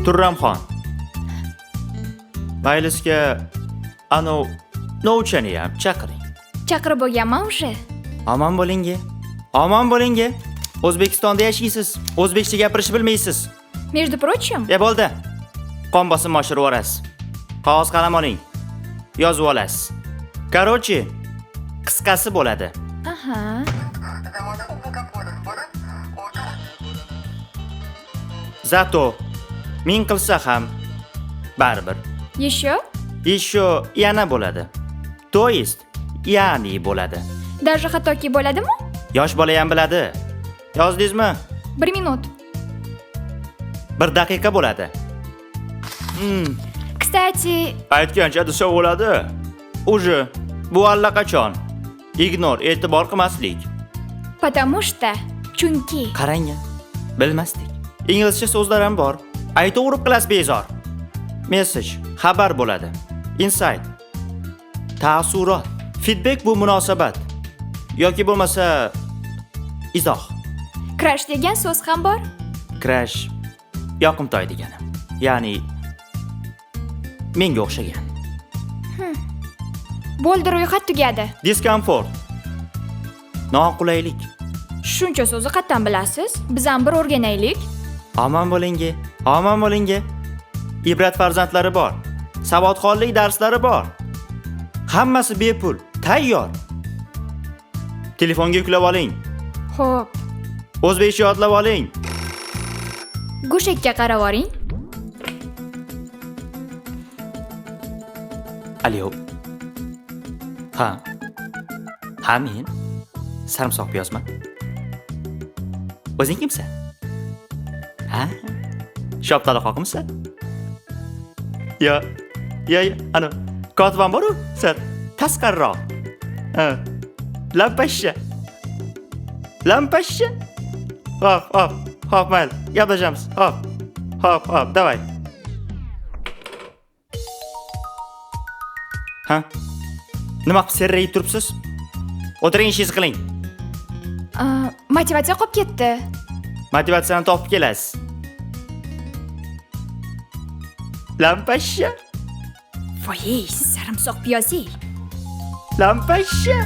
Turramxon. Maylisga novchani ham chaqiring. Chaqirib bo'lganman o'sha. Omon bo'ling-a. Omon bo'ling-a. O'zbekistonda yashaysiz. O'zbekcha gapirishni bilmaysiz. Между прочим, Bo'ldi. Qon bosimni oshirib olasiz. Qog'oz qalam oling. Yozib olasiz. Короче, qisqasi bo'ladi. aha. Zato ming qilsa ham baribir. Еще yana bo'ladi. To есть, ya'ni bo'ladi. даже xatoki bo'ladimi? Yosh bola ham biladi. Yozdingizmi? 1 minut. 1 daqiqa bo'ladi. Kстати, Aytgancha desa bo'ladi. Уже bu allaqachon. Ignor, e'tibor qilmaslik. потому что chunki Qarang, bilmasdik. Inglizcha so'zlar ham bor. Aytaverib qilasiz bezor. Message, xabar bo'ladi. Insight, taassurot. Feedback bu munosabat. Yoki bo'lmasa izoh. crash degan so'z ham bor. Crash yoqimtoy degani. Ya'ni menga o'xshagan. Bo'ldi, ro'yxat tugadi. Discomfort, noqulaylik. Shuncha so'zni qayerdan bilasiz? Biz ham bir o'rganaylik. Omon bo'ling-a. Omon bo'ling-a. Ibrat farzandlari bor. Savodxonlik darslari bor. Hammasi bepul, tayyor. Telefonga yuklab oling. Xo'p, O'zbekcha yodlab oling. go'shakka qarab oring. Alo. Ha, men sarimsoq piyozman. O'zing kimsan? Ha? Shoptali qoqimsan? Ya, ana, kotibam bor-ku, sen tasqarroq. Lampashsha. Hop, mayli, gaplashamiz. Hop, davay. Ha? Nima qilib serrayib turibsiz? O'tiring, ishingizni qiling. Motivatsiya qolib ketdi. Motivatsiyani topib kelasiz. Lampashsha. Voy, sarimsoq piyozi. Lampashsha.